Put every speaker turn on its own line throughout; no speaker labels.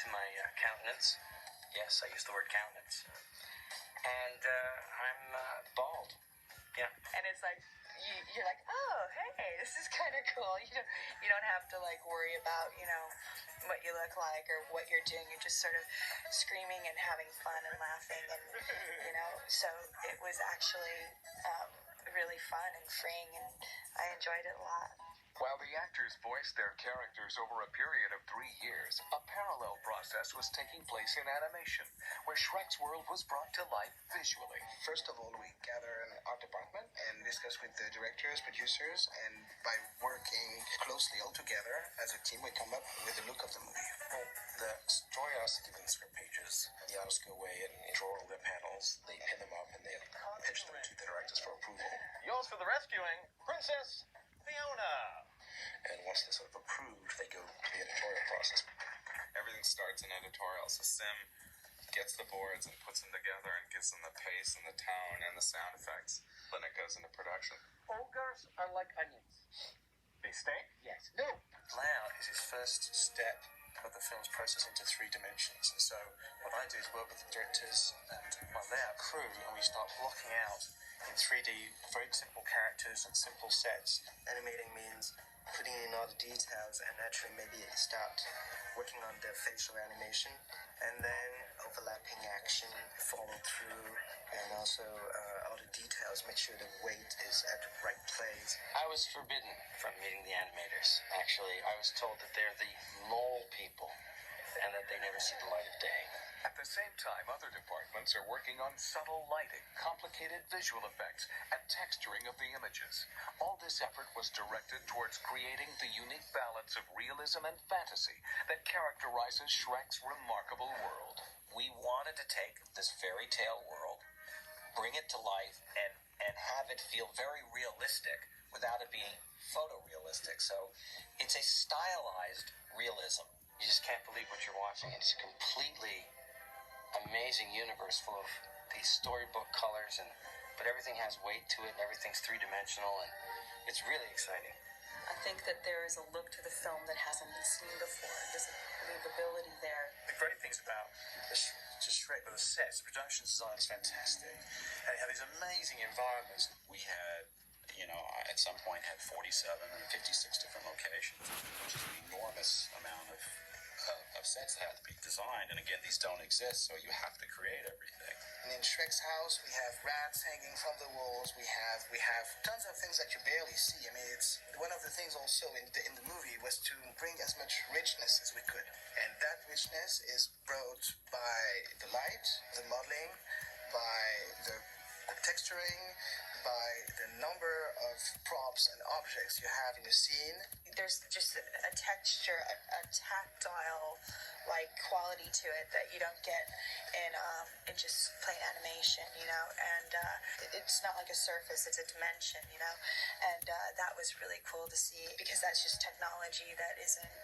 to my countenance. Yes, I use the word countenance. And I'm bald. Yeah.
And it's like, you're like, oh, hey, this is kind of cool. You don't have to like worry about, what you look like or what you're doing. You're just sort of screaming and having fun and laughing. And, so it was actually really fun and freeing, and I enjoyed it a lot.
While the actors voiced their characters over a period of 3 years, a parallel process was taking place in animation, where Shrek's world was brought to life visually.
First of all, we gather an art department and discuss with the directors, producers, and by working closely all together as a team, we come up with the look of the movie.
Well, the story artists give them script pages, and the artists go away and draw all their panels. They pin them up and they pitch them to the directors for approval.
Yours for the rescuing, Princess Fiona.
And once they're sort of approved, they go to the editorial process.
Everything starts in editorial. So Sim gets the boards and puts them together and gives them the pace and the tone and the sound effects. Then it goes into production.
Ogres are like onions. They stink?
Yes. No. Layout is his first step of the film's process into 3 dimensions. And so what I do is work with the directors and my layout crew, and we start blocking out in 3D very simple characters and simple sets.
Animating means putting in all the details and naturally maybe start working on the facial animation and then overlapping action, follow through, and also all the details, make sure the weight is at the right place.
I was forbidden from meeting the animators. Actually, I was told that they're the mole people and that they never see the light of day.
At the same time, other departments are working on subtle lighting, complicated visual effects, and texturing of the images. All this effort was directed towards creating the unique balance of realism and fantasy that characterizes Shrek's remarkable world.
We wanted to take this fairy tale world, bring it to life, and have it feel very realistic without it being photorealistic. So it's a stylized realism. You just can't believe what you're watching. It's a completely amazing universe full of these storybook colors, but everything has weight to it and everything's 3-dimensional, and it's really exciting.
I think that there is a look to the film that hasn't been seen before. There's a believability there.
The great things about just Shrek with the sets, the production design is fantastic, and you have these amazing environments.
We had, at some point had 47 and 56 different locations, which is an enormous amount of sets that have to be designed. And again, these don't exist, so you have to create everything.
And in Shrek's house, we have rats hanging from the walls. We have tons of things that you barely see. I mean, it's one of the things also in the movie was to bring as much richness as we could, and that richness is brought by the light, the modeling, by the texturing, by the number of props and objects you have in the scene.
There's just a texture, a tactile quality to it that you don't get in just plain animation, and it's not like a surface, it's a dimension, and that was really cool to see, because that's just technology that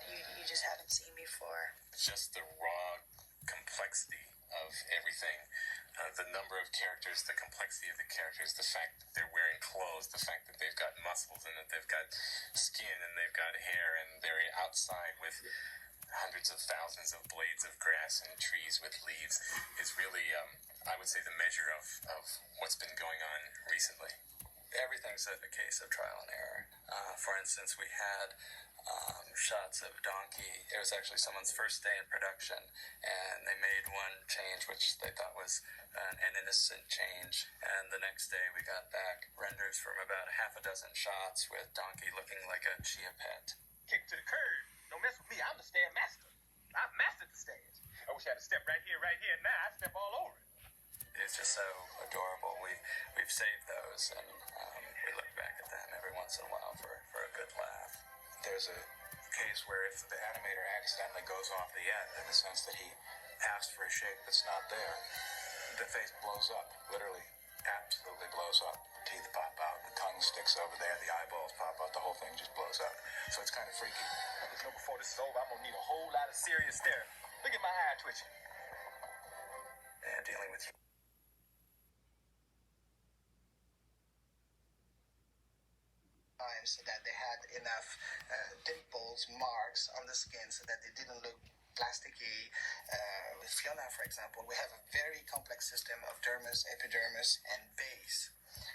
you just haven't seen before.
Just the raw complexity of everything. The number of characters, the complexity of the characters, the fact that they're wearing clothes, the fact that they've got muscles and that they've got skin and they've got hair and they're outside with hundreds of thousands of blades of grass and trees with leaves is really, I would say, the measure of what's been going on recently.
Everything's a case of trial and error. For instance, we had shots of Donkey. It was actually someone's first day in production, and they made one change which they thought was an innocent change, and the next day we got back renders from about half a dozen shots with Donkey looking like a chia pet.
Kick to the curb. Don't mess with me. I'm the stair master. I've mastered the stairs. I wish I had a step right here, now. I'd step all over it.
It's just so adorable. We've saved those, and we look back at them every once in a while for a good laugh. There's a case where if the animator accidentally goes off the end, in the sense that he asks for a shape that's not there, the face blows up, literally, absolutely blows up. The teeth pop out, the tongue sticks over there, the eyeballs pop out, the whole thing just blows up. So it's kind of freaky.
Before this is over, I'm gonna need a whole lot of serious therapy. Look at my eye twitching.
Yeah, dealing with
so that they had enough dimples, marks on the skin so that they didn't look plasticky. With Fiona, for example, we have a very complex system of dermis, epidermis, and base.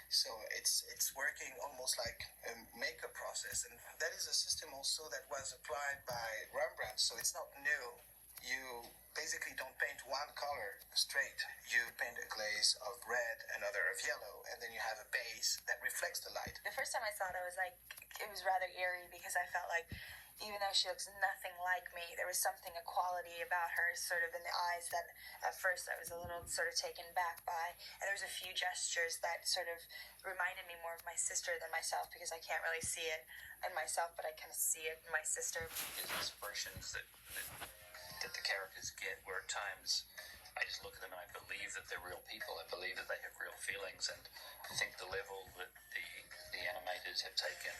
So it's working almost like a makeup process, and that is a system also that was applied by Rembrandt. So it's not new. You basically don't paint one color straight. You paint a glaze of red, another of yellow, and then you have a base that reflects the light.
The first time I saw it, I was like, it was rather eerie because I felt like even though she looks nothing like me, there was something, a quality about her sort of in the eyes that at first I was a little sort of taken back by. And there was a few gestures that sort of reminded me more of my sister than myself because I can't really see it in myself, but I kind of see it in my sister.
These expressions that the characters get, where at times I just look at them and I believe that they're real people. I believe that they have real feelings, and I think the level that the animators have taken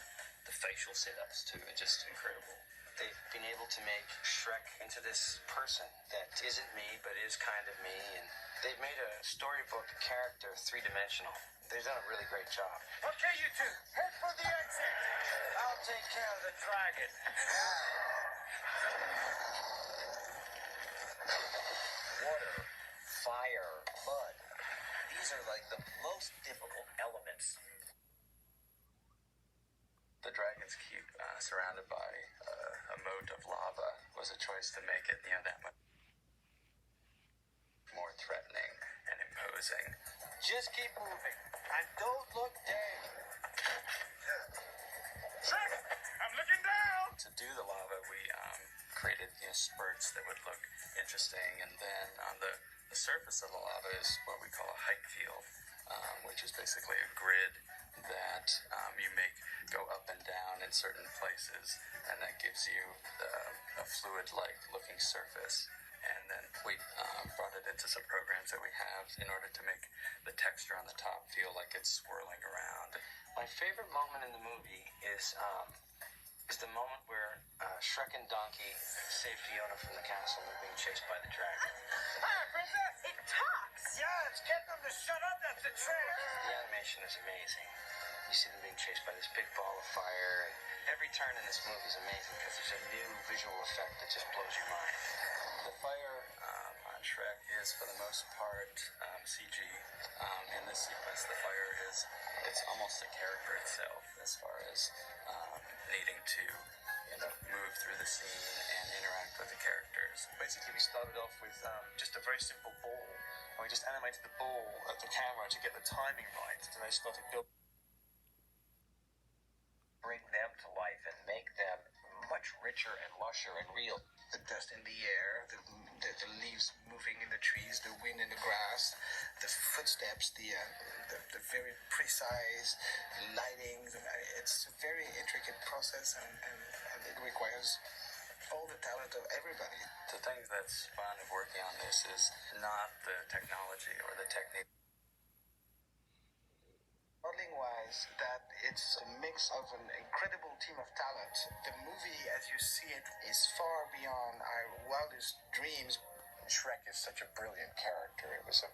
the facial setups to are just incredible.
They've been able to make Shrek into this person that isn't me, but is kind of me, and they've made a storybook character three-dimensional. They've done a really great job.
Okay, you two, head for the exit. I'll take care of the dragon.
Water, fire, mud. These are like the most difficult elements.
The dragon's keep surrounded by a moat of lava was a choice to make it, that much more threatening and imposing.
Just keep moving, and don't look down.
Shrek, I'm looking down.
To do the lava, we created spurts that would look interesting, and then on the surface of the lava is what we call a height field, which is basically a grid that you make go up and down in certain places, and that gives you a fluid-like looking surface. And then we brought it into some programs that we have in order to make the texture on the top feel like it's swirling around.
My favorite moment in the movie is the moment where Shrek and Donkey save Fiona from the castle and they're being chased by the dragon.
Hi, princess.
It talks!
Yeah, it's getting them to shut up. That's the trick.
The animation is amazing. You see them being chased by this big ball of fire, and every turn in this movie is amazing because there's a new visual effect that just blows your mind.
The fire on Shrek is, for the most part, CG. In this sequence, the fire it's almost a character itself as far as needing to move through the scene and interact with the characters.
Basically, we started off with just a very simple ball, and we just animated the ball at the camera to get the timing right, and they started building.
Bring them to life and make them much richer and lusher and real.
The dust in the air, the leaves moving in the trees, the wind in the grass, the footsteps, the very precise lighting. It's a very intricate process, and it requires all the talent of everybody.
The thing that's fun of working on this is not the technology or the technique.
Modeling-wise, that it's a mix of an incredible team of talent. The movie, as you see it, is far beyond our wildest dreams.
Shrek is such a brilliant character. It was a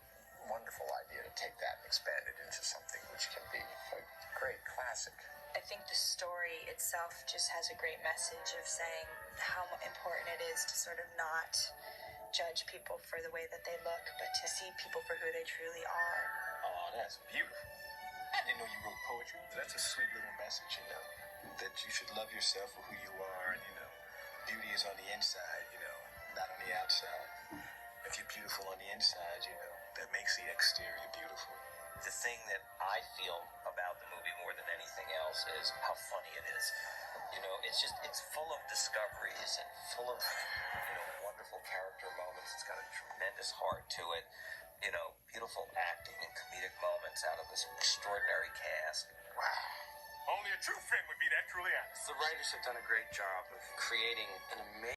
wonderful idea to take that and expand it into something which can be a great classic.
I think the story itself just has a great message of saying how important it is to sort of not judge people for the way that they look, but to see people for who they truly are.
Oh, that's beautiful. I didn't know you wrote poetry. That's a sweet little message, that you should love yourself for who you are, and, beauty is on the inside, not on the outside. If you're beautiful on the inside, that makes the exterior beautiful.
The thing that I feel about the movie more than anything else is how funny it is. It's full of discoveries and full of, wonderful character moments. It's got a tremendous heart to it. Beautiful acting and comedic moments out of this extraordinary cast.
Only a true friend would be that truly honest.
The writers have done a great job of creating an amazing